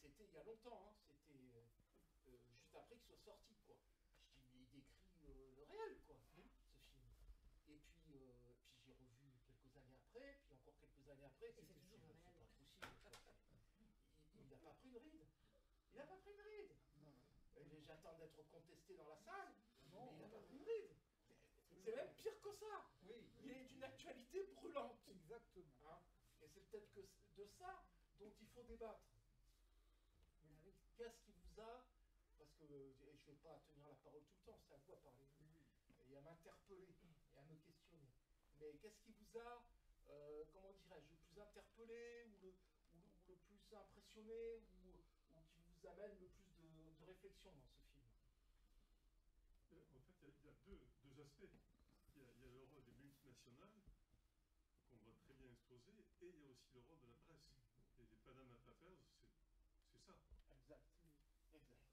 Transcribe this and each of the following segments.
c'était il y a longtemps, hein, c'était juste après qu'il soit sorti, quoi. Je dis, mais il décrit le réel, quoi, ce film. Et puis j'ai revu quelques années après, puis encore quelques années après, et c'est toujours le réel. C'est pas possible, quoi. Il n'a pas pris de ride. Il n'a pas pris de ride. J'attends d'être contesté dans la salle, mais il n'a pas pris de ride. C'est même pire que ça. Oui. Il est d'une actualité brûlante. Exactement. Hein, et c'est peut-être que de ça dont il faut débattre. Oui. Qu'est-ce qui vous a... Parce que je ne vais pas tenir la parole tout le temps, c'est à vous à parler. Et à m'interpeller et à me questionner. Mais qu'est-ce qui vous a, comment dirais-je, le plus interpellé ou le plus impressionné ou qui vous amène le plus de réflexion dans ce film? En fait, il y a deux aspects. Il y a le rôle des multinationales, qu'on voit très bien exposé, et il y a aussi le rôle de la presse. Et les Panama Papers, c'est ça. Exact. Exact.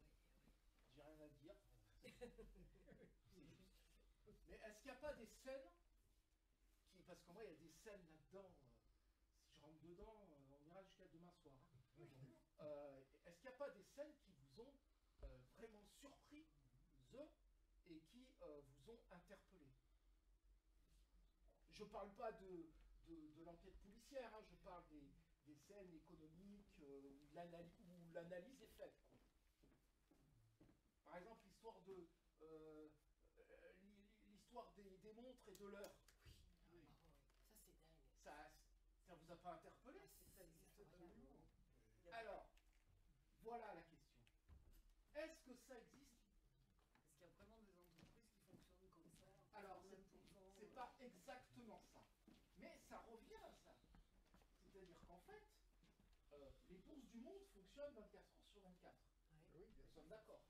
J'ai rien à dire. C'est juste. Mais est-ce qu'il n'y a pas des scènes qui... Parce que moi, il y a des scènes là-dedans. Si je rentre dedans, on ira jusqu'à demain soir. Hein. Est-ce qu'il n'y a pas des scènes qui vous ont vraiment surpris, et qui vous ont interpellé? Je ne parle pas de l'enquête policière, hein, je parle des scènes économiques où l'analyse est faite. Quoi. Par exemple, l'histoire des montres et de l'heure. Oui. Ça c'est dingue. Ça vous a pas interpellé? Ça existe vraiment. Alors, voilà la question. Est-ce que ça existe? Est-ce qu'il y a vraiment des entreprises qui fonctionnent comme ça? Alors, c'est pas exactement ça. Mais ça revient à ça. C'est-à-dire qu'en fait, les bourses du monde fonctionnent 24 heures sur 24. Oui. Nous sommes d'accord.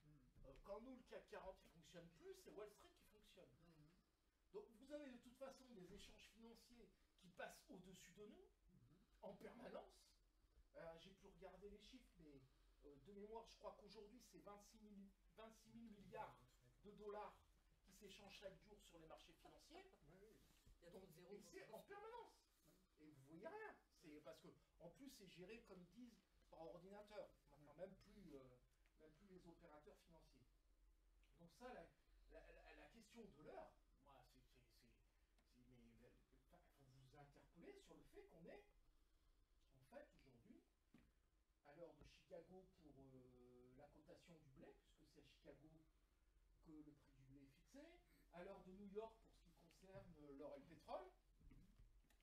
Oui. Quand nous, le CAC 40 ne fonctionne plus, c'est Wall Street qui fonctionne. Donc vous avez de toute façon des échanges financiers qui passent au-dessus de nous, en permanence. J'ai pu regarder les chiffres, mais de mémoire, je crois qu'aujourd'hui, c'est 26 000 milliards de dollars qui s'échangent chaque jour sur les marchés financiers. Il y a donc zéro. Et c'est en permanence. Et vous voyez rien. C'est parce que en plus, c'est géré, comme ils disent, par ordinateur. Maintenant, même plus les opérateurs financiers. Donc ça, la question de l'heure, moi, faut vous interpeller sur le fait qu'on est, en fait, aujourd'hui, à l'heure de Chicago pour la cotation du blé, puisque c'est à Chicago que le prix du blé est fixé, à l'heure de New York pour ce qui concerne l'or et le pétrole,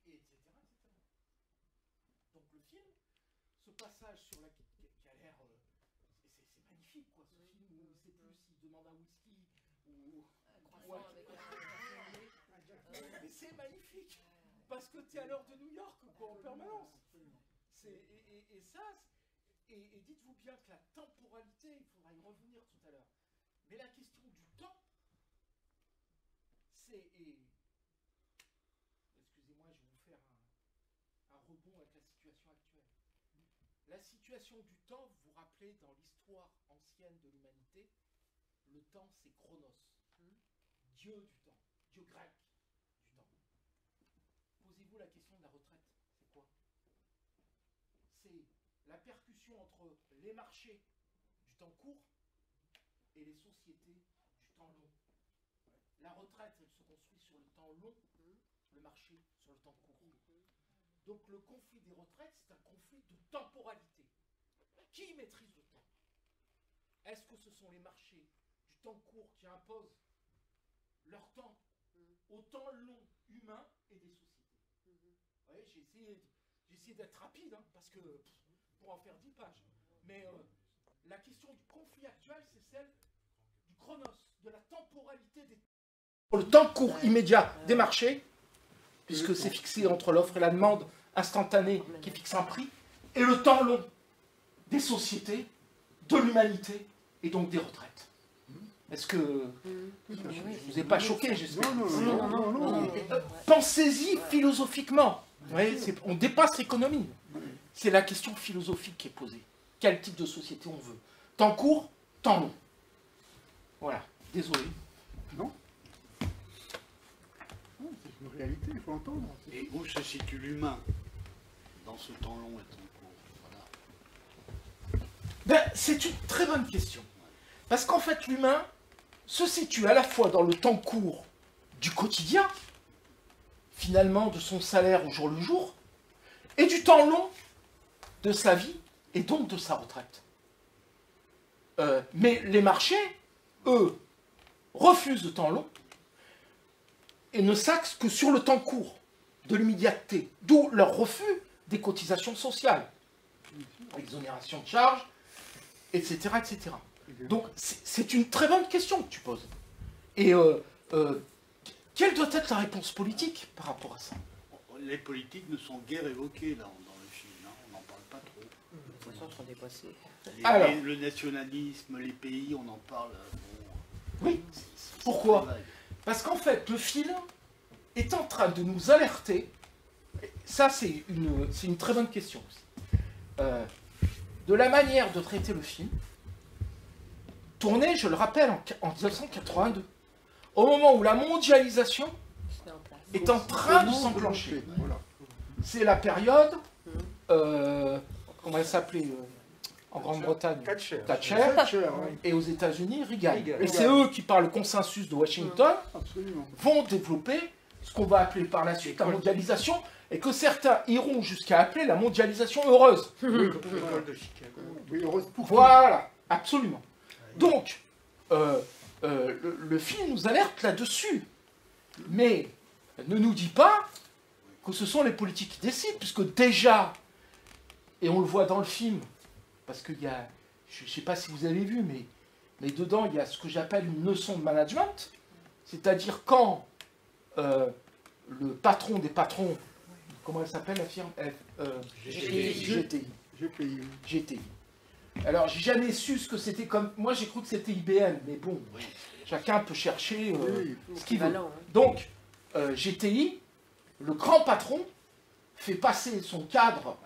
et etc., etc. Donc le film, ce passage sur la qui a l'air... c'est magnifique, quoi, ce film où il ne sait plus s'il demande un whisky ou... Mais c'est magnifique, parce que tu es à l'heure de New York, quoi, en permanence. Et ça... Et dites-vous bien que la temporalité, il faudra y revenir tout à l'heure, mais la question du temps, c'est... Excusez-moi, je vais vous faire un rebond avec la situation actuelle. La situation du temps, vous vous rappelez, dans l'histoire ancienne de l'humanité, le temps, c'est Chronos, dieu du temps, dieu grec du temps. Posez-vous la question de la retraite, c'est quoi? C'est la percussion entre les marchés du temps court et les sociétés du temps long. La retraite, elle se construit sur le temps long, le marché sur le temps court. Donc le conflit des retraites, c'est un conflit de temporalité. Qui maîtrise le temps? Est-ce que ce sont les marchés du temps court qui imposent leur temps au temps long humain et des sociétés? Vous voyez, j'ai essayé d'être rapide, hein, parce que pour en faire 10 pages. Mais la question du conflit actuel, c'est celle du chronos, de la temporalité des temps. Le temps court immédiat des marchés, puisque c'est fixé entre l'offre et la demande instantanée qui fixe un prix, et le temps long des sociétés, de l'humanité, et donc des retraites. Est-ce que je ne vous ai pas choqué, j'espère? Non. Pensez-y philosophiquement. On dépasse l'économie. C'est la question philosophique qui est posée. Quel type de société on veut? Temps court, temps long. Voilà, désolé. Non. C'est une réalité, il faut entendre. Et où se situe l'humain dans ce temps long et temps court? Voilà. Ben, c'est une très bonne question. Parce qu'en fait, l'humain se situe à la fois dans le temps court du quotidien, finalement de son salaire au jour le jour, et du temps long de sa vie, et donc de sa retraite. Mais les marchés, eux, refusent le temps long, et ne s'axent que sur le temps court, de l'immédiateté, d'où leur refus des cotisations sociales, exonération de charges, etc. etc. Donc c'est une très bonne question que tu poses. Et quelle doit être la réponse politique par rapport à ça? Les politiques ne sont guère évoquées là, dans le film, hein, on n'en parle pas trop. De toute façon, sont dépassés. Alors. Le nationalisme, les pays, on en parle. Oui. C'est Pourquoi? très vague. Parce qu'en fait, le film est en train de nous alerter, ça c'est une très bonne question aussi, de la manière de traiter le film, tourné, je le rappelle, en 1982, au moment où la mondialisation C'est en place. est en train de s'enclencher. Voilà. C'est la période, comment elle s'appelait en Grande-Bretagne? Thatcher. Thatcher, oui. Et aux États-Unis, Reagan. Reagan. Et c'est eux qui, par le consensus de Washington, Absolument. vont développer ce qu'on va appeler par la suite la mondialisation, et que certains iront jusqu'à appeler la mondialisation heureuse. L'école de Chicago. Oui, heureuse pour Voilà, absolument. Donc, le film nous alerte là-dessus, mais ne nous dit pas que ce sont les politiques qui décident, puisque déjà, et on le voit dans le film, parce qu'il y a, je ne sais pas si vous avez vu, mais dedans, il y a ce que j'appelle une leçon de management, c'est-à-dire quand le patron des patrons, comment elle s'appelle la firme? GTI. GPI. GTI. Alors, j'ai jamais su ce que c'était comme... Moi, j'ai cru que c'était IBM, mais bon, Oui. chacun peut chercher Oui. ce qu'il veut. Équivalent, hein. Donc, GTI, le grand patron, fait passer son cadre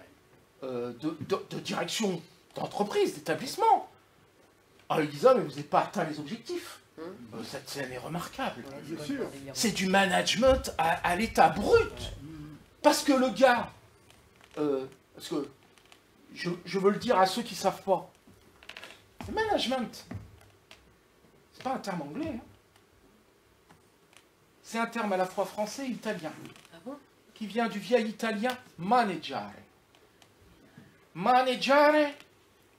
de direction d'entreprise, d'établissement, en lui disant, mais vous n'avez pas atteint les objectifs. Cette scène est remarquable. Bien sûr. C'est du management à l'état brut. Parce que le gars, parce que je veux le dire à ceux qui ne savent pas, le management, c'est pas un terme anglais. Hein. C'est un terme à la fois français et italien, Ah bon? qui vient du vieil italien maneggiare. Maneggiare,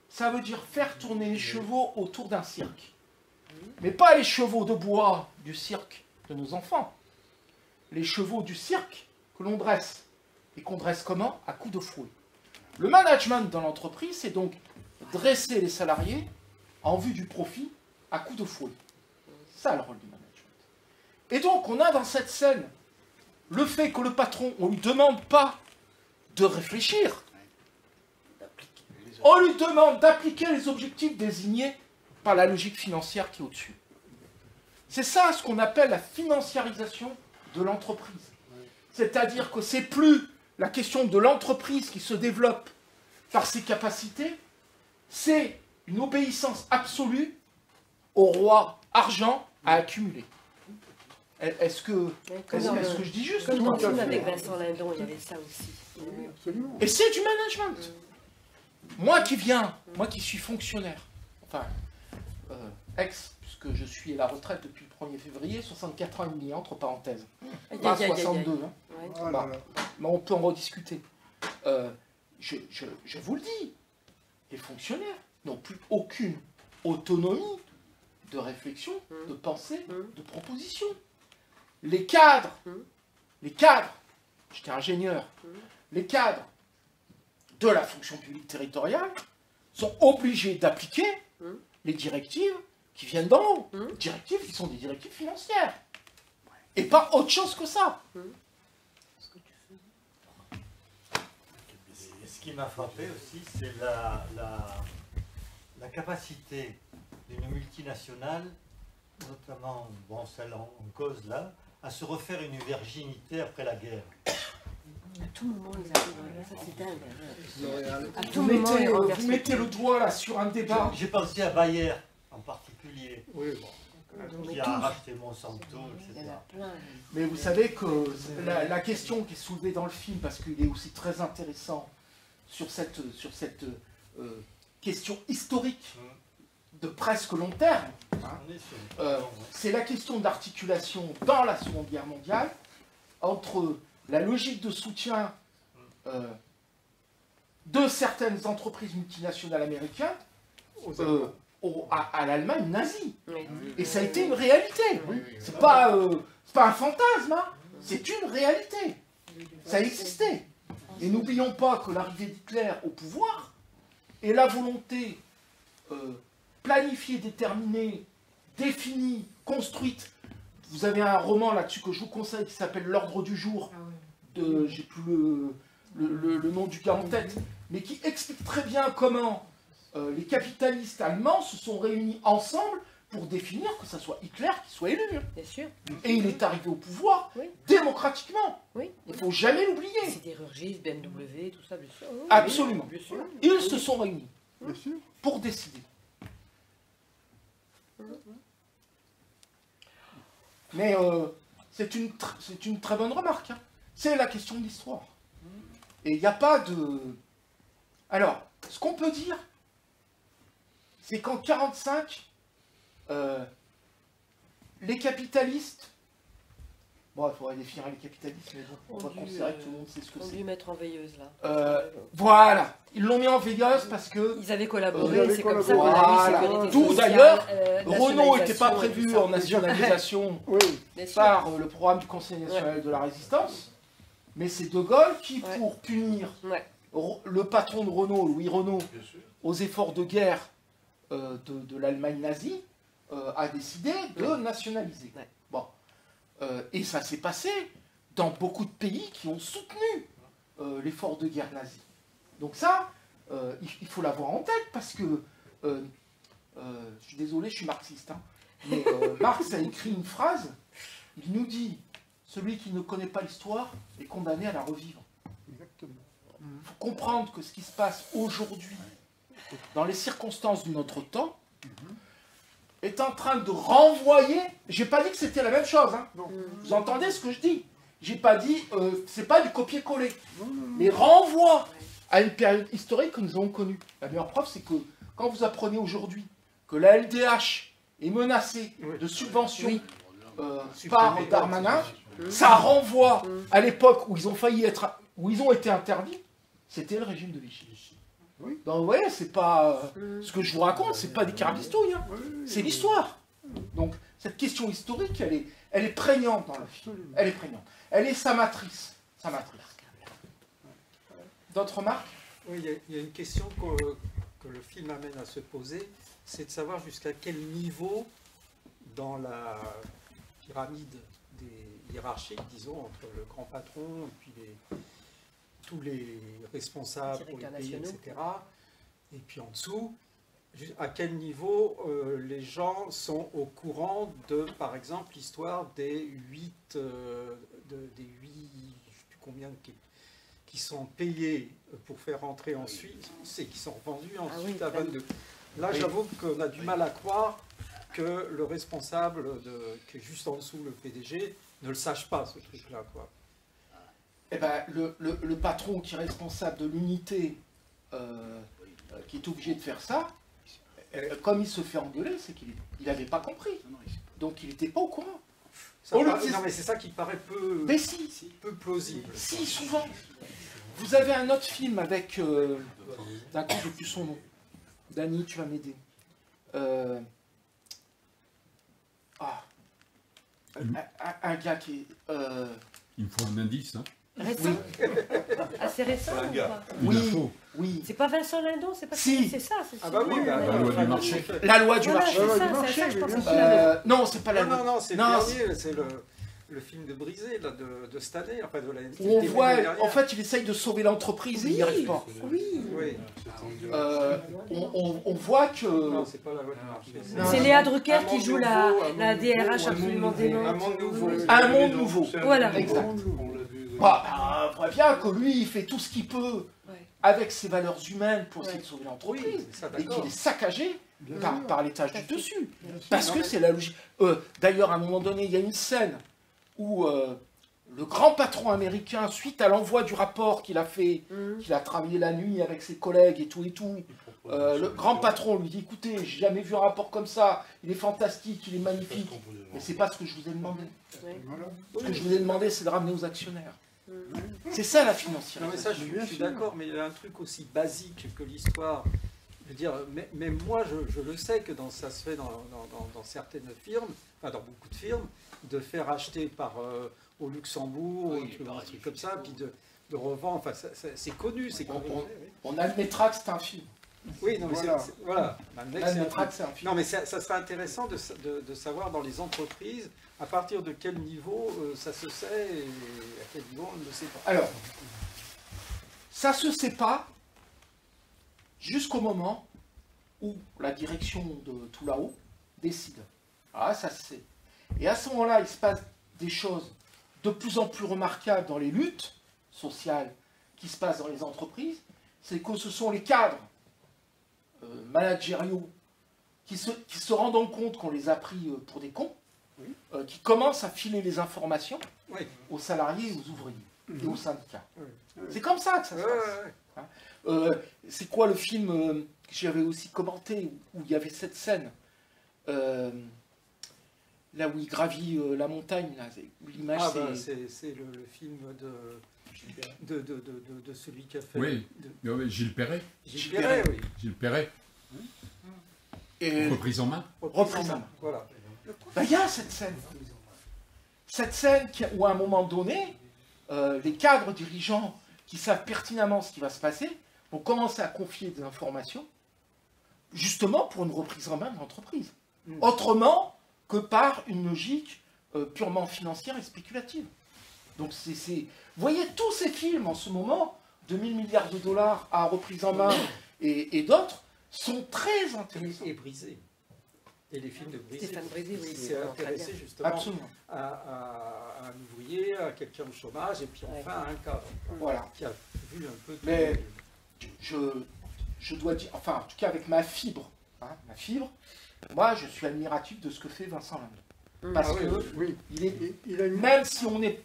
ça veut dire faire tourner les chevaux autour d'un cirque. Mais pas les chevaux de bois du cirque de nos enfants. Les chevaux du cirque que l'on dresse. Et qu'on dresse comment? À coups de fouet. Le management dans l'entreprise, c'est donc dresser les salariés en vue du profit à coups de fouet. C'est ça le rôle du management. Et donc, on a dans cette scène le fait que le patron, on ne lui demande pas de réfléchir. On lui demande d'appliquer les objectifs désignés par la logique financière qui est au-dessus. C'est ça ce qu'on appelle la financiarisation de l'entreprise. C'est-à-dire que c'est plus la question de l'entreprise qui se développe par ses capacités, c'est une obéissance absolue au roi argent à accumuler. Est-ce que je dis juste? Comme Tout dans à le film fait. avec Vincent Lindon, il y avait ça aussi. Oui, absolument. Et c'est du management. Moi qui suis fonctionnaire, enfin, puisque je suis à la retraite depuis le 1er février, 64 ans et demi, entre parenthèses. Aïe, Pas aïe, aïe, aïe, 62, aïe. hein. Ouais. Ah là Bah, là. mais on peut en rediscuter. Je vous le dis, les fonctionnaires n'ont plus aucune autonomie de réflexion, de pensée, de proposition. Les cadres, j'étais ingénieur, les cadres de la fonction publique territoriale sont obligés d'appliquer les directives qui viennent d'en haut. Directives qui sont des directives financières. Et pas autre chose que ça. Et ce qui m'a frappé aussi, c'est la capacité d'une multinationale, notamment celle en cause là, à se refaire une virginité après la guerre. À tout moment, ils arrivent. Ça, c'est dingue. L'Oréal. À tout Vous moment, ils renversent vous mettez le doigt là sur un débat. J'ai pensé à Bayer en particulier, Oui, bon. Mais qui a tous. racheté Monsanto, Il y etc. en a plein. Mais vous savez que la question qui est soulevée dans le film, parce qu'il est aussi très intéressant sur cette question historique de presque long terme. On est sur les plans, ouais. C'est la question de l'articulation dans la Seconde Guerre mondiale entre la logique de soutien de certaines entreprises multinationales américaines à l'Allemagne nazie. Oui. Et ça a été une réalité. C'est pas un fantasme, hein. C'est une réalité. Ça existait. Et n'oublions pas que l'arrivée d'Hitler au pouvoir et la volonté planifiée, déterminée, définie, construite. Vous avez un roman là-dessus que je vous conseille qui s'appelle L'Ordre du jour. J'ai plus le nom du gars en tête, mais qui explique très bien comment les capitalistes allemands se sont réunis ensemble pour définir que ce soit Hitler qui soit élu. Bien sûr. Et il est arrivé au pouvoir démocratiquement. Oui. Il ne faut jamais l'oublier. Sidérurgistes, BMW, tout ça, bien sûr. Oui, Absolument. bien sûr. Ils se sont réunis Bien sûr. pour décider. Mais c'est une très bonne remarque. Hein. C'est la question de l'histoire. Et il n'y a pas de... Alors, ce qu'on peut dire, c'est qu'en 1945, les capitalistes... Bon, il faudrait définir les capitalistes, mais bon, on va considérer que tout le monde sait ce que On c'est. dû mettre en veilleuse, là. Voilà, ils l'ont mis en veilleuse parce que... Ils avaient Ils collaboré, avaient c'est comme ça collaboré. qu'on a Voilà. vu ces qualités D'où, sociales, d'ailleurs, Renault n'était pas nationalisation et prévu tout ça. en nationalisation Oui. Bien sûr. par le programme du Conseil national de la résistance, mais c'est De Gaulle qui, Ouais. pour punir Ouais. le patron de Renault, Louis Renault, aux efforts de guerre de l'Allemagne nazie, a décidé de nationaliser. Ouais. Bon. Et ça s'est passé dans beaucoup de pays qui ont soutenu l'effort de guerre nazi. Donc ça, il faut l'avoir en tête parce que, je suis désolé, je suis marxiste, hein, mais Marx a écrit une phrase, il nous dit « Celui qui ne connaît pas l'histoire est condamné à la revivre ». Exactement. Il faut comprendre que ce qui se passe aujourd'hui, dans les circonstances de notre temps, est en train de renvoyer... J'ai pas dit que c'était la même chose, hein. Non. Vous entendez ce que je dis? J'ai pas dit... c'est pas du copier-coller. Non, non, non. Mais renvoie à une période historique que nous avons connue. La meilleure preuve, c'est que quand vous apprenez aujourd'hui que la LDH est menacée de subventions Oui. par Darmanin, ça renvoie à l'époque où ils ont failli être... où ils ont été interdits. C'était le régime de Vichy. Oui. Donc vous voyez, c'est pas... ce que je vous raconte, c'est pas des carabistouilles, hein. Oui, oui, C'est oui. l'histoire. Donc cette question historique, elle est prégnante dans le film. Absolument. Elle est prégnante. Elle est sa matrice. Sa matrice. D'autres remarques? Oui, il y a une question que le film amène à se poser, c'est de savoir jusqu'à quel niveau, dans la pyramide des hiérarchiques, disons, entre le grand patron et puis tous les responsables pour les Directeurs pays, nationaux. etc., et puis en dessous, à quel niveau les gens sont au courant de, par exemple, l'histoire des 8, je ne sais plus combien, qui sont payés pour faire rentrer en Suisse, et qui sont revendus ensuite à 22. Là, j'avoue qu'on a du mal à croire que le responsable, qui est juste en dessous, le PDG, ne le sache pas, ce truc-là, quoi. Eh ben, le patron qui est responsable de l'unité, qui est obligé de faire ça, comme il se fait engueuler, c'est qu'il n'avait pas compris. Donc il n'était pas au courant. Ça Oh, le paraît- petit- non, mais c'est ça qui paraît peu, Mais si, peu plausible. si, souvent. Vous avez un autre film avec... d'un coup, j'ai plus son nom. Dany, tu vas m'aider. Un gars qui est... Il me faut un indice, hein. Récent. Assez récent ou pas? Il Oui. la faut. Oui. C'est pas Vincent Lindon, c'est pas Si. c'est ça. Ah bah oui, bah, La loi du marché. La loi du Voilà, marché. c'est Ouais, ça, du c'est marché, ça, je oui, pense bien que sûr. c'est la Non, c'est pas la loi. Non, c'est le Non, dernier, c'est le film de Brisé, là, de cette année, enfin de l'année Où on c'était voit, l'année dernière. en fait, il essaye de sauver l'entreprise et il n'y arrive pas. Oui. Oui. On voit que... Non, c'est pas la loi du marché. Non. C'est Léa Drucker Un qui monde joue nouveau, la un monde DRH nouveau, absolument un démente. monde nouveau. Un monde nouveau. Voilà. Exact. On l'a vu. Bah, on voit bien que lui, il fait tout ce qu'il peut Ouais. avec ses valeurs humaines pour essayer Ouais. de sauver l'entreprise. Ça, Et d'accord. qu'il est saccagé par l'étage Tout à du fait. dessus. Bien sûr. Parce Non, que mais- c'est la logique. D'ailleurs, à un moment donné, il y a une scène où le grand patron américain, suite à l'envoi du rapport qu'il a fait, Mhm. qu'il a travaillé la nuit avec ses collègues et tout, Le grand patron lui dit, écoutez, j'ai jamais vu un rapport comme ça, il est fantastique, il est magnifique, mais c'est pas ce que je vous ai demandé. Voilà. Ce que je vous ai demandé, c'est de ramener aux actionnaires. C'est ça la financière. Non, mais ça, je suis d'accord, mais il y a un truc aussi basique que l'histoire. Je veux dire, même moi, je le sais que ça se fait dans certaines firmes, enfin dans beaucoup de firmes, de faire acheter au Luxembourg, Oui, un truc comme ça, puis de revendre. Enfin, c'est connu, c'est connu. On admettra que c'est un film. Oui, non, mais Voilà. voilà. On admettra que c'est un film. Non, mais ça serait intéressant de savoir dans les entreprises à partir de quel niveau ça se sait et à quel niveau on ne le sait pas. Alors, ça se sait pas jusqu'au moment où la direction de tout là-haut décide. Ah, ça se sait. Et à ce moment-là, il se passe des choses de plus en plus remarquables dans les luttes sociales qui se passent dans les entreprises. C'est que ce sont les cadres managériaux qui se rendent compte qu'on les a pris pour des cons, qui commencent à filer les informations Oui. aux salariés et aux ouvriers et aux syndicats. Oui. C'est comme ça que ça se passe. C'est quoi le film que j'avais aussi commenté où il y avait cette scène là où il gravit la montagne là, où l'image c'est le film de celui qui a fait Oui. Oui, Gilles Perret. Gilles Perret, oui. Gilles Perret. et Reprise en main. reprise en main. Voilà. Ben, il y a cette scène. Cette scène où à un moment donné, les cadres dirigeants qui savent pertinemment ce qui va se passer vont commencer à confier des informations justement pour une reprise en main de l'entreprise. Autrement que par une logique purement financière et spéculative. Donc vous voyez tous ces films en ce moment, 2000 milliards de dollars à reprise en main et d'autres, sont très intéressants. Et Brisé. Et les films de Brisé. Stéphane Brisé, oui. Il s'est intéressé justement Absolument. à un ouvrier, à quelqu'un au chômage, et puis enfin à un cadre. Voilà. Qui a vu un peu de... Mais je dois dire, enfin en tout cas avec ma fibre, moi je suis admiratif de ce que fait Vincent Lindon. Parce Ah oui, que oui. Il a une... même si on est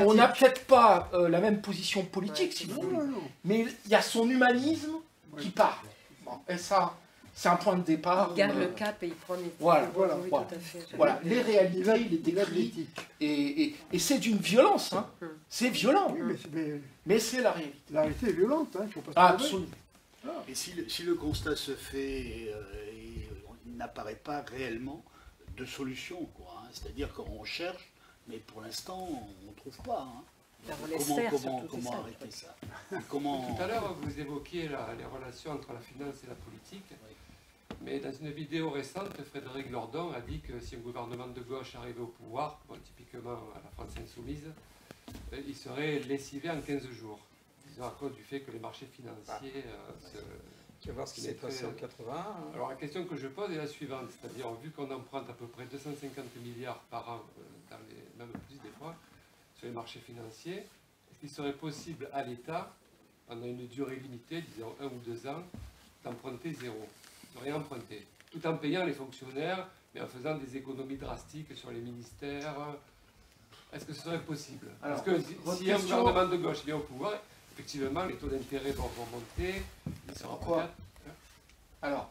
on n'a peut-être pas la même position politique, si vous voulez, mais il y a son humanisme qui part. Bon, et ça, c'est un point de départ. Il garde le cap et il prend les... Voilà, oui, voilà. tout à fait. Voilà, les réalités, il les Il a de décrit, l'éthique. et c'est d'une violence, hein. C'est violent, Oui, mais mais c'est la réalité. la réalité est violente, hein, il ne faut pas se Ah, tromper. absolument. Et si le constat se fait, et il n'apparaît pas réellement de solution, quoi. Hein. C'est-à-dire qu'on cherche, mais pour l'instant, on ne trouve pas. Hein. On laisse faire, surtout, c'est Comment ça, arrêter ça Comment... Tout à l'heure, vous évoquiez les relations entre la finance et la politique. Mais dans une vidéo récente, Frédéric Lordon a dit que si un gouvernement de gauche arrivait au pouvoir, typiquement à la France insoumise, il serait lessivé en 15 jours. Disons à cause du fait que les marchés financiers Tu vas voir ce qui s'est passé en 80. Alors la question que je pose est la suivante, c'est-à-dire vu qu'on emprunte à peu près 250 milliards par an, même plus des fois, sur les marchés financiers, est-ce qu'il serait possible à l'État, pendant une durée limitée, disons 1 ou 2 ans, d'emprunter zéro, de rien emprunter, tout en payant les fonctionnaires, mais en faisant des économies drastiques sur les ministères? Est-ce que ce serait possible? Alors, Parce que votre si un question- gouvernement de gauche vient au pouvoir, effectivement, les taux d'intérêt vont monter, il sera Pourquoi? peut-être... Alors,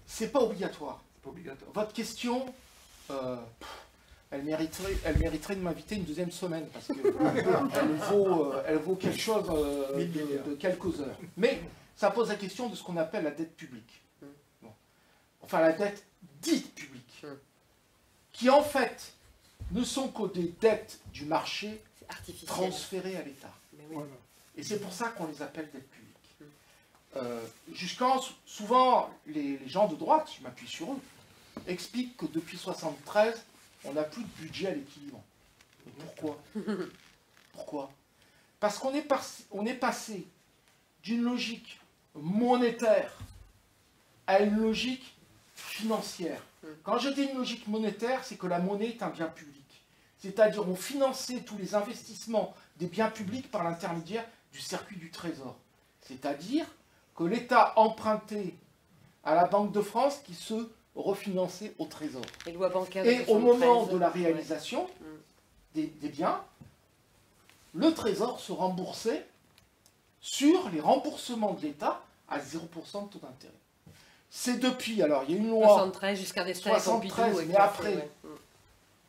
c'est pas obligatoire. C'est pas obligatoire. Votre question, elle mériterait de m'inviter une deuxième semaine parce que elle vaut quelque chose de quelques heures. Mais ça pose la question de ce qu'on appelle la dette publique. Bon. Enfin, la dette dite publique, qui en fait ne sont que des dettes du marché C'est artificiel. transférées à l'État. Mais oui. Voilà. Et c'est pour ça qu'on les appelle dettes publiques. Jusqu'en souvent, les gens de droite, je m'appuie sur eux, expliquent que depuis 1973, on n'a plus de budget à l'équilibre. Et pourquoi? Pourquoi? Parce qu'on est passé d'une logique monétaire à une logique financière. Quand je dis une logique monétaire, c'est que la monnaie est un bien public. C'est-à-dire on finançait tous les investissements des biens publics par l'intermédiaire du circuit du Trésor. C'est-à-dire que l'État empruntait à la Banque de France qui se refinançait au Trésor. Les lois bancaires de Et au moment 73, de la ouais. réalisation des biens, le Trésor se remboursait sur les remboursements de l'État à 0% de taux d'intérêt. C'est depuis, alors il y a une loi 73 jusqu'à Destin et 73, Pompidou. mais après,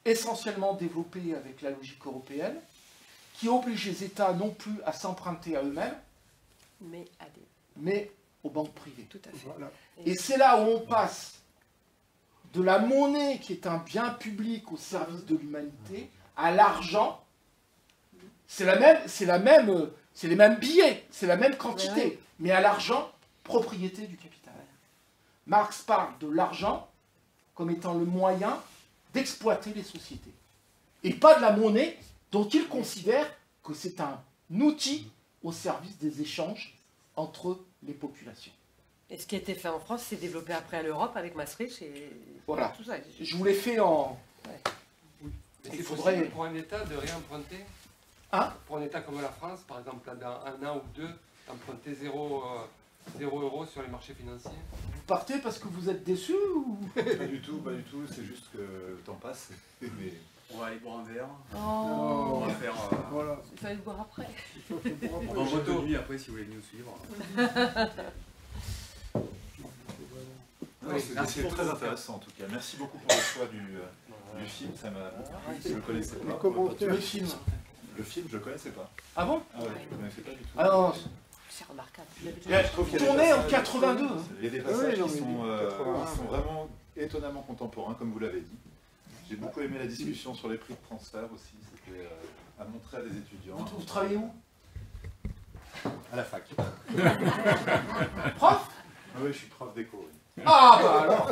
essentiellement développée avec la logique européenne, qui oblige les États non plus à s'emprunter à eux-mêmes, mais aux banques privées. Tout à fait. Voilà. Et c'est là où on passe de la monnaie, qui est un bien public au service de l'humanité, à l'argent. C'est les mêmes billets, c'est la même quantité, mais à l'argent, propriété du capital. Marx parle de l'argent comme étant le moyen d'exploiter les sociétés. Et pas de la monnaie dont il considère que c'est un outil au service des échanges entre les populations. Et ce qui a été fait en France, c'est développé après à l'Europe avec Maastricht et Voilà. tout ça. Je vous l'ai fait en... Mais Il c'est faudrait- possible pour un État de réemprunter. Hein? Pour un État comme la France, par exemple, dans un an ou deux, d'emprunter 0 € sur les marchés financiers. Vous partez parce que vous êtes déçus ou... Pas du tout, c'est juste que le temps passe. Mais on va aller boire un verre. Oh, On va faire. Voilà. il fallait le voir après. On va en boîte de nuit après si vous voulez nous suivre. Oui, C'est très intéressant en tout cas. Merci beaucoup pour le choix du film, ça m'a beaucoup plu. Je ne le connaissais Les pas. commentaires. Le film. Le film, je ne le connaissais pas. Ah bon? Ah ouais, je ne le connaissais pas du tout. Ah non, C'est remarquable. Je trouve qu'il y a des tourné en passages- 82. Hein. Il y a des Oui, passages non, qui mais sont, 81, qui sont vraiment étonnamment contemporains, comme vous l'avez dit. J'ai beaucoup aimé la discussion sur les prix de transfert aussi. C'était à montrer à des étudiants. Vous travaillez où? À la fac. Prof? Ah oui, je suis prof d'éco. Oui. Ah bah alors.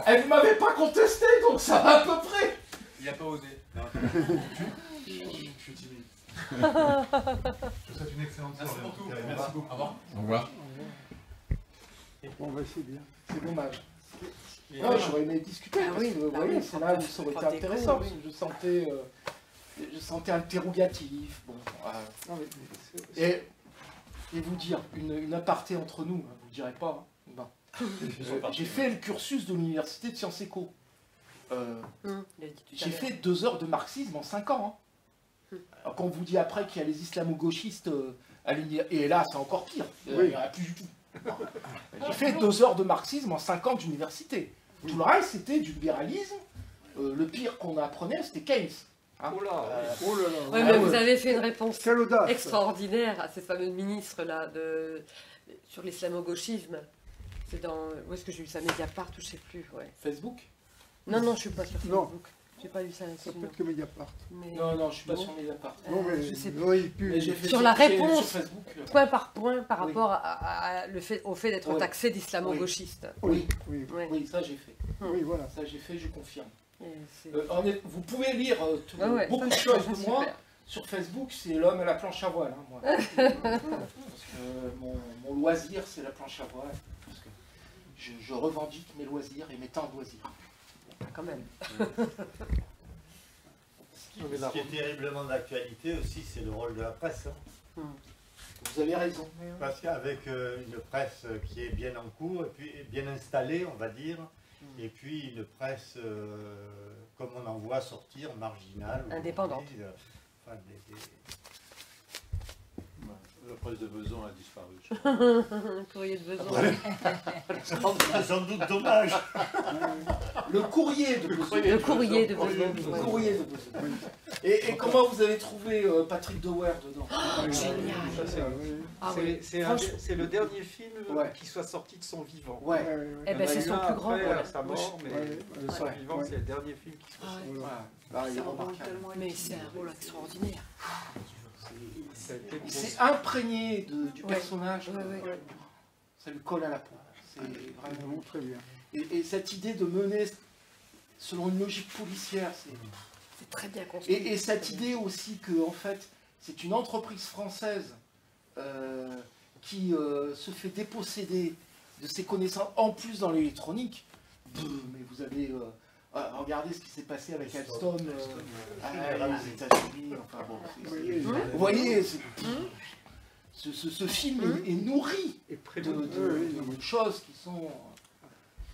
Elle ne m'avait pas contesté, donc ça va à peu près. Il n'a pas osé. Je suis timide. Je vous souhaite une excellente soirée. Merci beaucoup. Au revoir. Bon, bah, c'est bien. C'est dommage. Non, j'aurais aimé discuter, parce que vous voyez, c'est là où ça aurait été intéressant, parce que je sentais interrogatif. Bon, Non, mais c'est- et vous dire, une aparté entre nous, vous ne direz pas. Hein. Bon. J'ai fait le cursus de l'université de Sciences Éco. J'ai fait 2 heures de marxisme en 5 ans. Hein. Alors, quand on vous dit après qu'il y a les islamo-gauchistes à l'université, et là c'est encore pire, il n'y en a plus du tout. J'ai fait 2 heures de marxisme en 5 ans d'université. Tout le reste c'était du libéralisme. Le pire qu'on apprenait c'était Keynes. Hein. Oh là là. Ouais, mais vous avez fait une réponse Quelle audace. extraordinaire à ces fameux ministres-là sur l'islamo-gauchisme. C'est dans... Où est-ce que j'ai eu ça? Mediapart ou je sais plus, ouais. Facebook? Non, je suis pas sur Non. Facebook. J'ai pas lu ça là-dessus. Ça peut être que Mediapart. Mais... Non, je suis pas Bon. sur Mediapart. Non, mais je sais oui, puis- Mais j'ai fait Sur la j'ai- réponse. sur Facebook. Point par point par Oui. rapport au fait d'être Oui. taxé d'islamo-gauchiste. Oui, Oui, Ouais. oui, ça j'ai fait. oui, voilà. Ça j'ai fait, je confirme. Et c'est- Vous pouvez lire Ouais, beaucoup de ça, choses ça, de super. moi. Sur Facebook, c'est l'homme à la planche à voile. Hein, moi. Parce que mon loisir, c'est la planche à voile. Parce que je revendique mes loisirs et mes temps de loisirs. Quand même. Ce qui est terriblement d'actualité aussi, c'est le rôle de la presse. Hein. Vous avez raison. Parce qu'avec une presse qui est bien en cours, et puis bien installée, on va dire, et puis une presse, comme on en voit sortir, marginale. Indépendante. Enfin, La presse de Besançon a disparu. Courrier de besoin. c'est sans doute dommage. Le courrier de besoin. Le courrier de besoin. Le courrier de besoin. Et comment vous avez trouvé Patrick Dewaere dedans? Génial. Ça, c'est- oui. Ah oui. C'est le dernier film Ouais. qui soit sorti de son vivant. Ouais. Ouais, ouais, Eh Il y en ben, a c'est eu son un plus grand après, rôle. à sa mort, mais Ouais. de son Ouais. vivant, Ouais. c'est le dernier film qui soit sorti. Voilà. Là, il est remarquable. Mais c'est un rôle extraordinaire. Ça a été pour- C'est imprégné du Ouais. personnage. Ouais. Ça lui colle à la peau. C'est vraiment... Vraiment très bien. Et cette idée de mener selon une logique policière, C'est très bien construit. et cette idée aussi que en fait c'est une entreprise française qui se fait déposséder de ses connaissances en plus dans l'électronique. Mais vous avez regardez ce qui s'est passé avec Alstom aux États-Unis. Enfin bon, vous voyez, ce film est nourri Et près de choses qui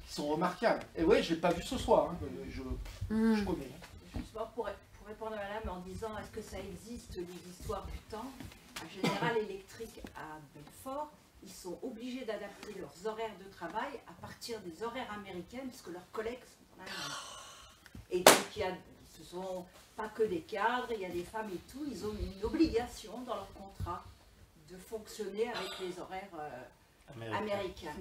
sont remarquables. Et ouais, je l'ai pas vu ce soir. Hein, je connais. Justement, pour répondre à madame en disant est-ce que ça existe les histoires du temps, en général électrique à Belfort, ils sont obligés d'adapter leurs horaires de travail à partir des horaires américains, puisque leurs collègues sont en Allemagne. Et donc, ce ne sont pas que des cadres, il y a des femmes et tout, ils ont une obligation dans leur contrat de fonctionner avec les horaires américains.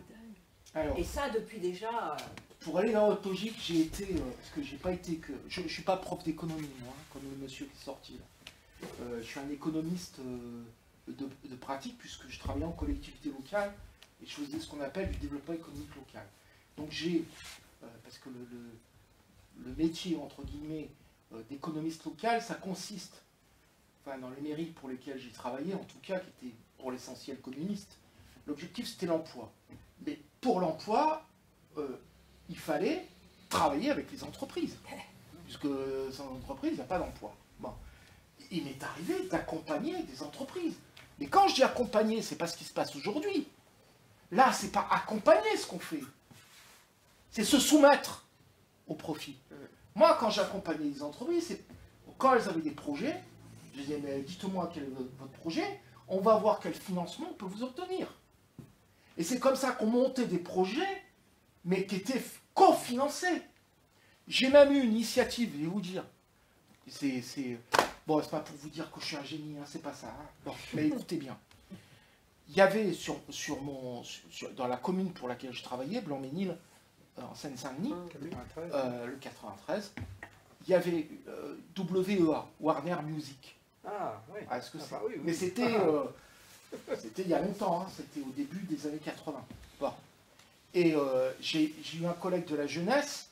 Alors, et ça, depuis déjà... pour aller dans votre logique, j'ai été, parce que j'ai pas été que... Je ne suis pas prof d'économie, moi, comme le monsieur qui est sorti là. Je suis un économiste de pratique, puisque je travaillais en collectivité locale, et je faisais ce qu'on appelle du développement économique local. Donc j'ai, parce que le métier, entre guillemets, d'économiste local, ça consiste, enfin dans les mairies pour lesquelles j'ai travaillé, en tout cas, qui étaient pour l'essentiel communistes, l'objectif c'était l'emploi. Mais pour l'emploi, il fallait travailler avec les entreprises, puisque sans entreprise, il n'y a pas d'emploi. Bon. Il m'est arrivé d'accompagner des entreprises. Mais quand je dis accompagner, c'est pas ce qui se passe aujourd'hui. Là, c'est pas accompagner ce qu'on fait. C'est se soumettre au profit. Moi, quand j'accompagnais des entreprises, c'est quand elles avaient des projets, je disais, mais dites-moi quel est votre projet, on va voir quel financement on peut vous obtenir. Et c'est comme ça qu'on montait des projets, mais qui étaient cofinancés. J'ai même eu une initiative, je vais vous dire. Bon, c'est pas pour vous dire que je suis un génie, hein, c'est pas ça. Hein. Non, mais écoutez bien. Il y avait dans la commune pour laquelle je travaillais, Blanc-Ménil, en Seine-Saint-Denis, le 93, il y avait WEA, Warner Music. Ah, oui. Ah, est-ce que c'est... oui, oui. Mais c'était il y a longtemps, hein, c'était au début des années 80. Bon. Et j'ai eu un collègue de la jeunesse,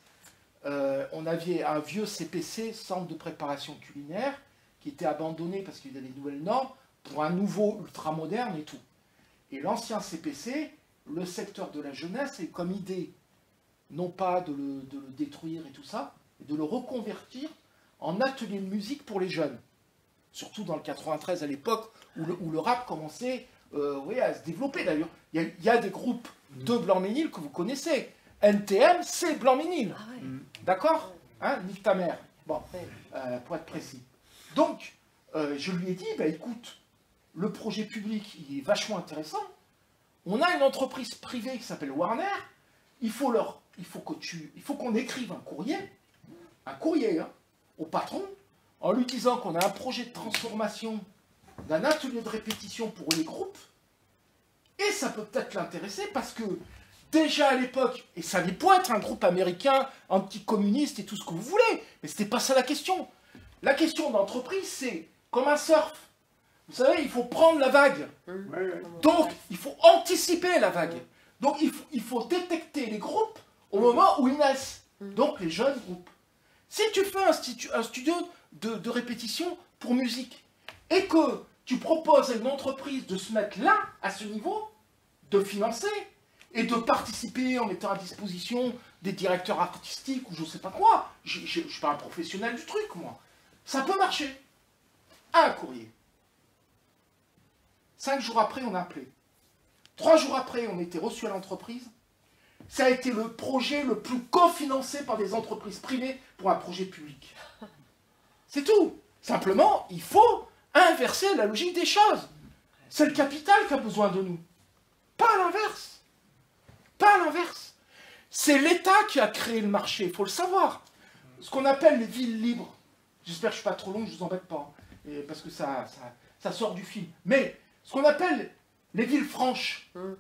on avait un vieux CPC, centre de préparation culinaire, qui était abandonné parce qu'il y avait des nouvelles normes, pour un nouveau ultramoderne et tout. Et l'ancien CPC, le secteur de la jeunesse, est comme idée, non pas de le détruire et tout ça, mais de le reconvertir en atelier de musique pour les jeunes. Surtout dans le 93 à l'époque, où le rap commençait à se développer d'ailleurs. Il y a des groupes de Blanc-Ménil que vous connaissez. NTM, c'est Blanc-Ménil. Ah ouais. D'accord, hein, nique ta mère. Bon, pour être précis. Donc, je lui ai dit, bah, écoute, le projet public, il est vachement intéressant. On a une entreprise privée qui s'appelle Warner. Il faut qu'on écrive un courrier hein, au patron, en lui disant qu'on a un projet de transformation d'un atelier de répétition pour les groupes. Et ça peut peut-être l'intéresser parce que déjà à l'époque, et ça allait pas être un groupe américain, anticommuniste et tout ce que vous voulez, mais c'était pas ça la question. La question d'entreprise, c'est comme un surf. Vous savez, il faut prendre la vague. Donc, il faut anticiper la vague. Donc, il faut détecter les groupes au moment où ils naissent. Donc, les jeunes groupes. Si tu fais un studio de répétition pour musique, et que tu proposes à une entreprise de se mettre là, à ce niveau, de financer, et de participer en mettant à disposition des directeurs artistiques ou je sais pas quoi, je ne suis pas un professionnel du truc, moi. Ça peut marcher. Un courrier. 5 jours après, on a appelé. 3 jours après, on était reçu à l'entreprise. Ça a été le projet le plus cofinancé par des entreprises privées pour un projet public. C'est tout. Simplement, il faut inverser la logique des choses. C'est le capital qui a besoin de nous. Pas l'inverse. Pas l'inverse. C'est l'État qui a créé le marché, il faut le savoir. Ce qu'on appelle les villes libres. J'espère que je ne suis pas trop long, je ne vous embête pas. Et parce que ça sort du film. Mais ce qu'on appelle les villes franches. Vous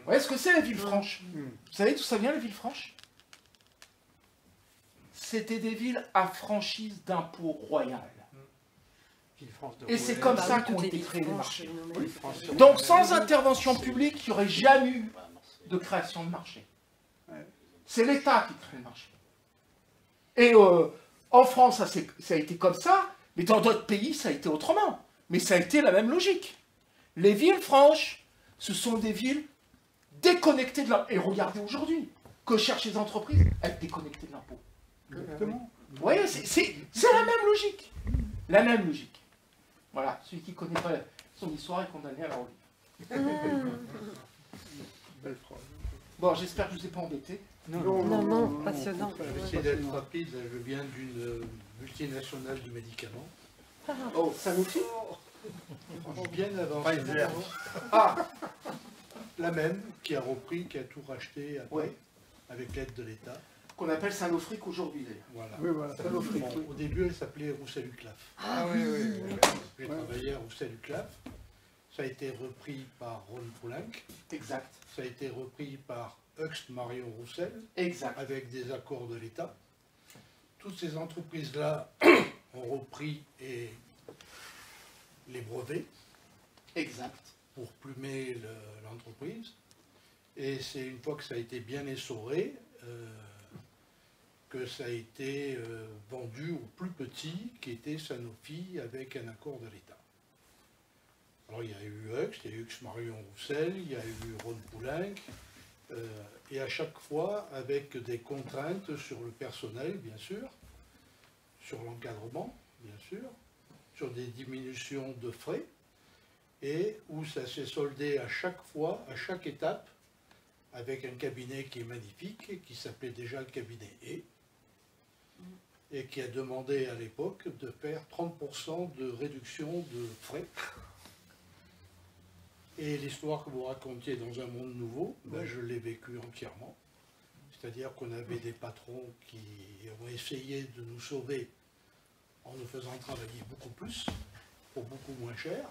voyez ce que c'est les villes franches? Vous savez d'où ça vient les villes franches? C'était des villes à franchise d'impôt royal. Et c'est comme ça qu'ont été créés les marchés. Donc sans intervention publique, il n'y aurait jamais eu de création de marché. C'est l'État qui crée le marché. Et en France, ça a été comme ça, mais dans d'autres pays, ça a été autrement. Mais ça a été la même logique. Les villes franches, ce sont des villes déconnectées de l'impôt. Et regardez aujourd'hui, que cherchent les entreprises? Être déconnectées de l'impôt. Exactement. Vous voyez, c'est la même logique. La même logique. Voilà, celui qui ne connaît pas son histoire est condamné à la relive. Belle phrase. Bon, j'espère que je ne vous ai pas embêté. Non, passionnant. Je vais essayer d'être rapide. Je viens d'une multinationale du médicament. Oh, Sanofi? Bien avant. Pfizer. Ah, La même, qui a repris, qui a tout racheté après, Ouais. avec l'aide de l'État. Qu'on appelle Saint-Lofric aujourd'hui d'ailleurs. Voilà. Oui, voilà, Saint-Lofric, Bon, oui. au début, elle s'appelait Roussel-Uclaf. Ah oui, oui, oui. J'ai Ouais. travaillé à Roussel-Uclaf. Ça a été repris par Ron Poulenc. Exact. Ça a été repris par Huxt Marion Roussel. Exact. Avec des accords de l'État. Toutes ces entreprises-là ont repris les brevets. Exact. Pour plumer l'entreprise. Et c'est une fois que ça a été bien essoré que ça a été vendu au plus petit, qui était Sanofi, avec un accord de l'État. Alors il y a eu Huxt, il y a eu Huxt Marion Roussel, il y a eu Ron Poulenc, et à chaque fois avec des contraintes sur le personnel, bien sûr, sur l'encadrement, bien sûr, sur des diminutions de frais, et où ça s'est soldé à chaque fois, à chaque étape, avec un cabinet qui est magnifique, qui s'appelait déjà le cabinet et qui a demandé à l'époque de faire 30% de réduction de frais. Et l'histoire que vous racontiez dans Un monde nouveau, ben, je l'ai vécue entièrement. C'est-à-dire qu'on avait des patrons qui ont essayé de nous sauver en nous faisant travailler beaucoup plus, pour beaucoup moins cher.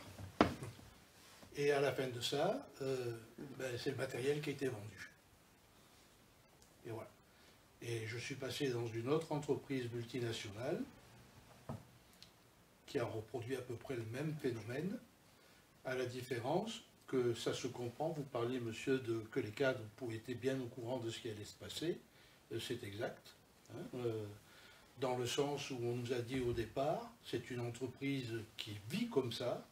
Et à la fin de ça, ben, c'est le matériel qui a été vendu. Et voilà. Et je suis passé dans une autre entreprise multinationale qui a reproduit à peu près le même phénomène, à la différence que ça se comprend. Vous parliez, monsieur, que les cadres étaient bien au courant de ce qui allait se passer. C'est exact. Hein, dans le sens où on nous a dit au départ, c'est une entreprise qui vit comme ça,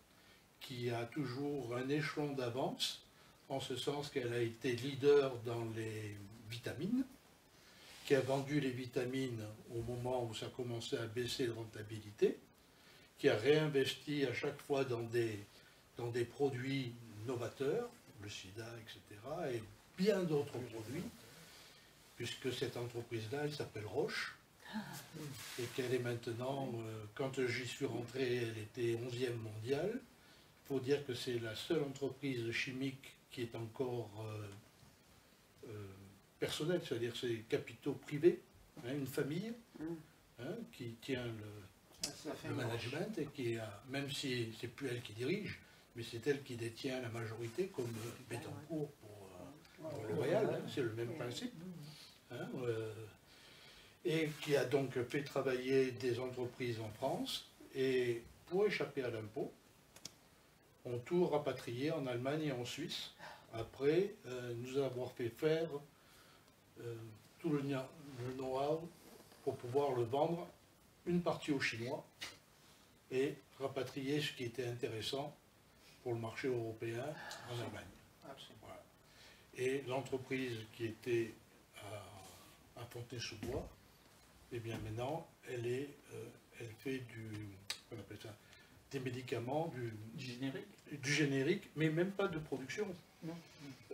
qui a toujours un échelon d'avance, en ce sens qu'elle a été leader dans les vitamines, qui a vendu les vitamines au moment où ça commençait à baisser de rentabilité, qui a réinvesti à chaque fois dans des produits novateurs, le sida, etc., et bien d'autres produits, puisque cette entreprise-là, elle s'appelle Roche, et qu'elle est maintenant, quand j'y suis rentré, elle était 11e mondiale. Il faut dire que c'est la seule entreprise chimique qui est encore personnelle, c'est-à-dire c'est capitaux privés, hein, une famille qui tient le management et qui a, même si c'est plus elle qui dirige, mais c'est elle qui détient la majorité, comme Bettencourt pour L'Oréal, hein, c'est le même principe. Hein, et qui a donc fait travailler des entreprises en France, et pour échapper à l'impôt, ont tout rapatrié en Allemagne et en Suisse, après nous avoir fait faire tout le know-how pour pouvoir le vendre, une partie aux Chinois, et rapatrier ce qui était intéressant pour le marché européen en Allemagne. Voilà. Et l'entreprise qui était à Fontenay-sous-Bois, eh bien maintenant, elle fait on appelle ça, des médicaments, du générique, mais même pas de production,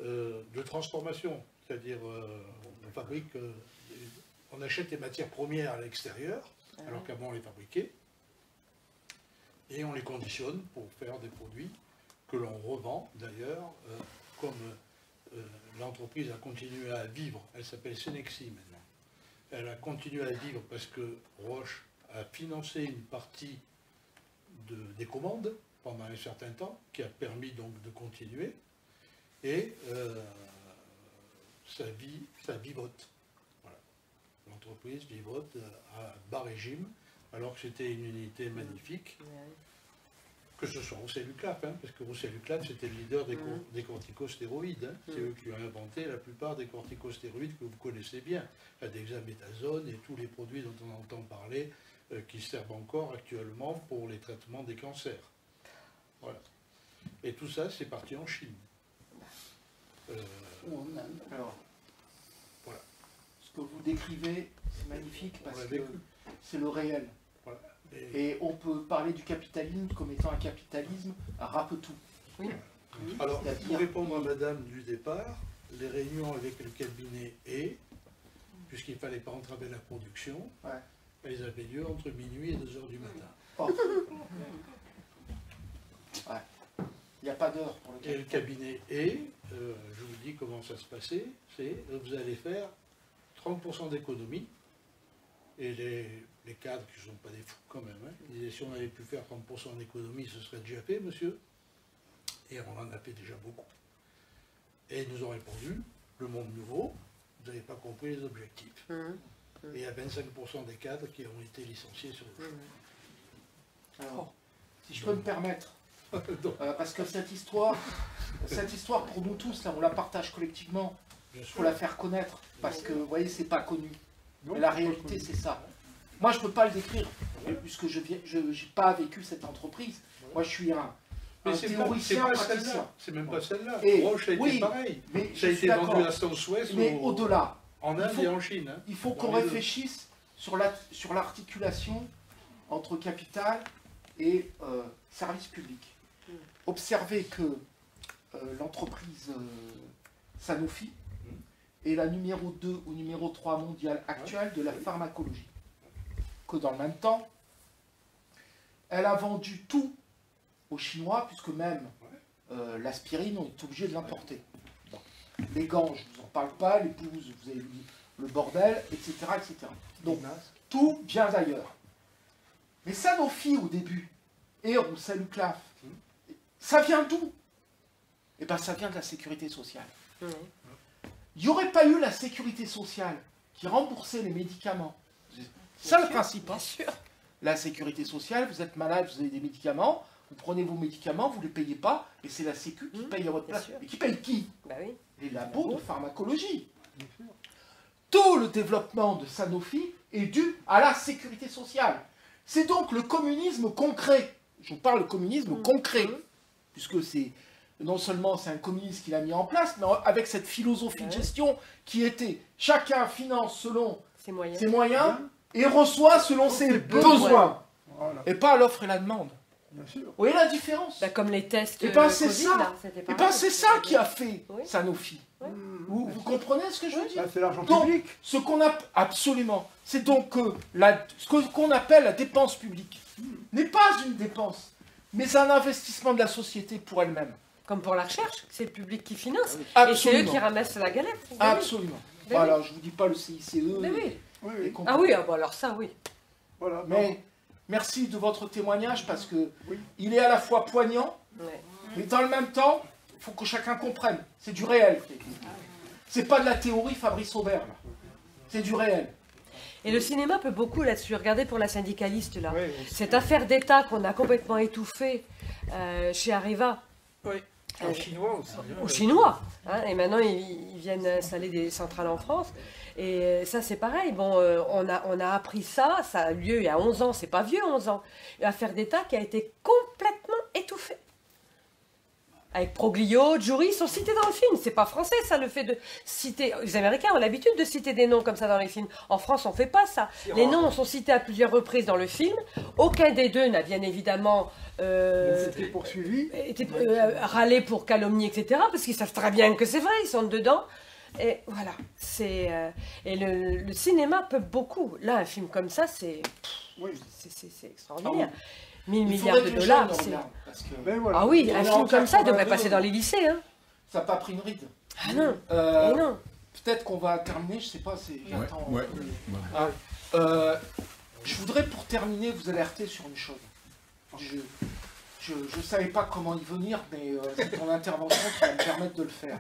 de transformation. C'est-à-dire, on fabrique, on achète les matières premières à l'extérieur, alors qu'avant on les fabriquait, et on les conditionne pour faire des produits que l'on revend d'ailleurs, comme l'entreprise a continué à vivre, elle s'appelle Cenexi maintenant. Elle a continué à vivre parce que Roche a financé une partie des commandes pendant un certain temps, qui a permis donc de continuer, et ça vivote. Voilà. L'entreprise vivote à bas régime, alors que c'était une unité magnifique, que ce soit Roussel-Uclaf, hein, parce que Roussel-Uclaf c'était le leader des corticostéroïdes. Hein. C'est eux qui ont inventé la plupart des corticostéroïdes que vous connaissez bien, la dexaméthasone et tous les produits dont on entend parler, qui servent encore actuellement pour les traitements des cancers. Voilà. Et tout ça, c'est parti en Chine. Alors, voilà. Ce que vous décrivez, c'est magnifique parce que vécu. c'est le réel. Voilà. Et on peut parler du capitalisme comme étant un capitalisme rape-tout. Oui. Alors, pour répondre à madame du départ, les réunions avec le cabinet puisqu'il ne fallait pas entraver la production, elles avaient lieu entre minuit et 2 h du matin. Oh. Ouais. Il n'y a pas d'heure pour le Et le cabinet je vous dis comment ça se passait, c'est vous allez faire 30% d'économie, et les cadres qui ne sont pas des fous quand même, hein, ils disaient si on avait pu faire 30% d'économie, ce serait déjà fait, monsieur. Et on en a fait déjà beaucoup. Et ils nous ont répondu, le monde nouveau, vous n'avez pas compris les objectifs. Et il y a 25% des cadres qui ont été licenciés sur le champ. Alors, si je peux me permettre, parce que cette histoire pour nous tous, là, on la partage collectivement, il faut la faire connaître, parce que vous voyez, c'est pas connu. Mais la réalité, c'est ça. Moi, je ne peux pas le décrire, puisque je n'ai pas vécu cette entreprise. Moi, je suis un théoricien praticien. C'est même pas celle-là. Et Roche a été pareil. Ça a été vendu à Southwest mais au-delà, en Inde et en Chine. Hein. Il faut qu'on réfléchisse sur l'articulation entre capital et service public. Observez que l'entreprise Sanofi est la numéro 2 ou numéro 3 mondiale actuelle de la pharmacologie. Que dans le même temps, elle a vendu tout aux Chinois, puisque même l'aspirine, on est obligé de l'importer. Bon. Les gants, je ne vous en parle pas, les blouses, vous avez vu le bordel, etc. etc. Donc, tout vient d'ailleurs. Mais Sanofi, au début, et Roussel-Uclaf, ça vient d'où? Eh bien, ça vient de la sécurité sociale. Il n'y aurait pas eu la sécurité sociale qui remboursait les médicaments. C'est ça le principe. Hein. La sécurité sociale, vous êtes malade, vous avez des médicaments, vous prenez vos médicaments, vous ne les payez pas, et c'est la Sécu qui paye à votre place. Et qui paye qui? Les labos de pharmacologie. Tout le développement de Sanofi est dû à la sécurité sociale. C'est donc le communisme concret. Je vous parle de communisme concret, puisque c'est non seulement c'est un communisme qu'il a mis en place, mais avec cette philosophie de gestion qui était chacun finance selon ses moyens et reçoit selon ses besoins. Voilà. Et pas l'offre et la demande. Bien sûr. Vous voyez la différence? Comme les tests. Et bien c'est ça. Et ben c'est ça qui a fait Sanofi. Vous comprenez ce que je veux dire? C'est l'argent public. Ce qu'on a absolument, c'est donc que ce qu'on appelle la dépense publique n'est pas une dépense, mais un investissement de la société pour elle-même. Comme pour la recherche, c'est le public qui finance. Absolument. Et c'est eux qui ramassent la galette. Absolument. Voilà, je ne vous dis pas le CICE. Ah oui, bon, alors ça, oui. Voilà. Mais merci de votre témoignage parce que il est à la fois poignant, mais dans le même temps, il faut que chacun comprenne. C'est du réel. C'est pas de la théorie Fabrice Aubert. C'est du réel. Et le cinéma peut beaucoup là-dessus. Regardez pour la syndicaliste, là. Cette affaire d'État qu'on a complètement étouffée chez Areva. Aux Chinois aussi. Aux Chinois. Hein, et maintenant, ils viennent installer des centrales en France. Et ça, c'est pareil. Bon, on a appris ça. Ça a lieu il y a 11 ans. C'est pas vieux, 11 ans. L'affaire d'État qui a été complètement étouffée. Avec Proglio, Jury, ils sont cités dans le film. C'est pas français, ça, le fait de citer... Les Américains ont l'habitude de citer des noms comme ça dans les films. En France, on fait pas ça. Les noms sont cités à plusieurs reprises dans le film. Aucun des deux n'a bien évidemment... été poursuivi. Râlé pour calomnie, etc. Parce qu'ils savent très bien que c'est vrai, ils sont dedans. Et voilà. Et le cinéma peut beaucoup. Là, un film comme ça, c'est extraordinaire. 1000 milliards de dollars, c'est... Ah oui, un film comme ça devrait passer dans les lycées. Hein. Ça n'a pas pris une ride. Ah non, non. Peut-être qu'on va terminer, je ne sais pas, j'attends... Je voudrais, pour terminer, vous alerter sur une chose. Je ne savais pas comment y venir, mais c'est ton intervention qui va me permettre de le faire.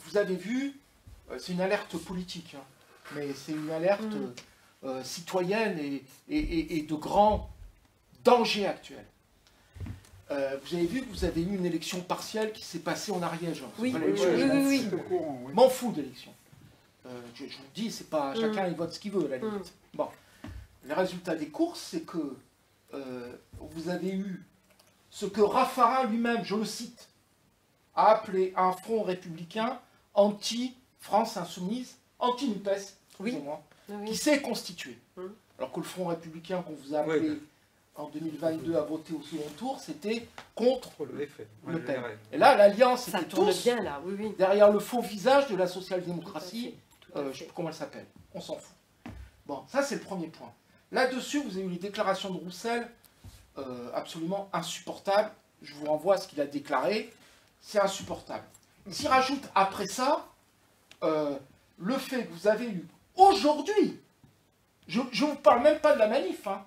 Vous avez vu, c'est une alerte politique, hein, mais c'est une alerte citoyenne et de grands dangers actuels. Vous avez vu que vous avez eu une élection partielle qui s'est passée en Ariège. Oui. M'en fous d'élection. Je vous dis, c'est pas chacun il vote ce qu'il veut, à la limite. Bon. Le résultat des courses, c'est que vous avez eu ce que Raffarin lui-même, je le cite, a appelé un front républicain anti-France insoumise, anti-NUPES, excusez-moi, qui s'est constitué. Alors que le front républicain qu'on vous a appelé en 2022 à voter au second tour, c'était contre Le Pen. Et là, l'alliance était tous derrière le faux visage de la social-démocratie, je ne sais plus comment elle s'appelle, on s'en fout. Bon, ça c'est le premier point. Là-dessus, vous avez eu les déclarations de Roussel absolument insupportables je vous renvoie à ce qu'il a déclaré, c'est insupportable. S'il rajoute après ça, le fait que vous avez eu aujourd'hui, je ne vous parle même pas de la manif, hein,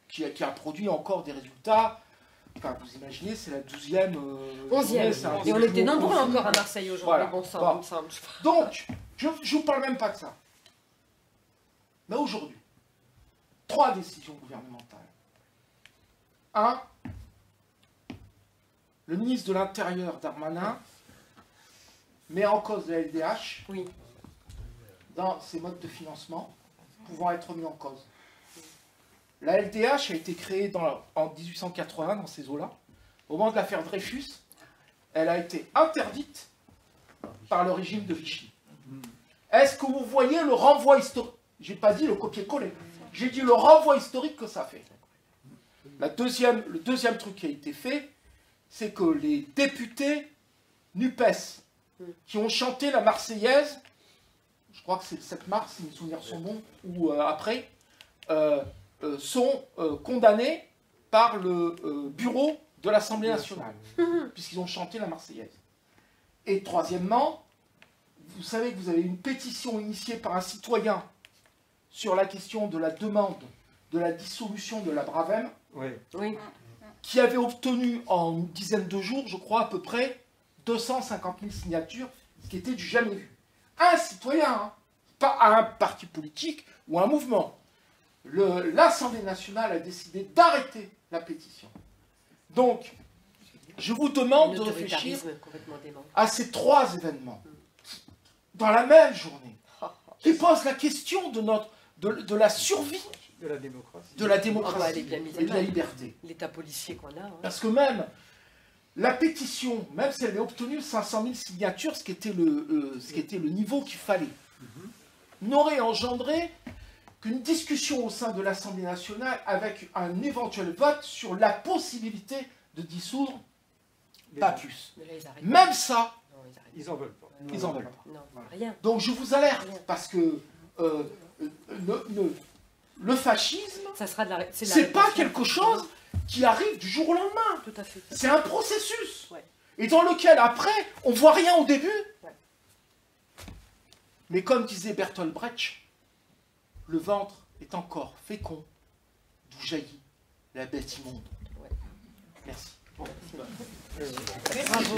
qui a produit encore des résultats. Enfin, vous imaginez, c'est la 12e. 11e. Et on était nombreux encore à Marseille aujourd'hui. Voilà. Bon sang, Bon. il me semble. Donc, je ne vous parle même pas de ça. Mais aujourd'hui, 3 décisions gouvernementales. 1. Le ministre de l'Intérieur, Darmanin, met en cause la LDH dans ses modes de financement pouvant être mis en cause. La LDH a été créée en 1880 dans ces eaux-là. Au moment de l'affaire Dreyfus, elle a été interdite par le régime de Vichy. Est-ce que vous voyez le renvoi historique? J'ai pas dit le copier-coller. J'ai dit le renvoi historique que ça fait. Le deuxième truc qui a été fait, c'est que les députés NUPES qui ont chanté la Marseillaise, je crois que c'est le 7 mars, si mes souvenirs sont bons, ou après, sont condamnés par le bureau de l'Assemblée nationale, puisqu'ils ont chanté la Marseillaise. Et troisièmement, vous savez que vous avez une pétition initiée par un citoyen sur la question de la demande de la dissolution de la Bravem, qui avait obtenu en une dizaine de jours, je crois, à peu près 250 000 signatures, ce qui était du jamais vu. Un citoyen, hein, pas un parti politique ou un mouvement. L'Assemblée nationale a décidé d'arrêter la pétition. Donc, je vous demande de réfléchir à ces 3 événements dans la même journée, qui posent la question de la survie de la démocratie, et de la liberté. L'état policier qu'on a. Hein. Parce que même la pétition, même si elle avait obtenu 500 000 signatures, ce qui était le niveau qu'il fallait, n'aurait engendré qu'une discussion au sein de l'Assemblée nationale avec un éventuel vote sur la possibilité de dissoudre, pas plus. Même ça, ils n'en veulent pas. Ils en veulent pas. Non, rien. Donc je vous alerte, parce que le fascisme, c'est pas quelque chose qui arrive du jour au lendemain. Tout à fait. C'est un processus. Et dans lequel, après, on voit rien au début. Mais comme disait Bertolt Brecht, le ventre est encore fécond, d'où jaillit la bête immonde. Merci. Bravo.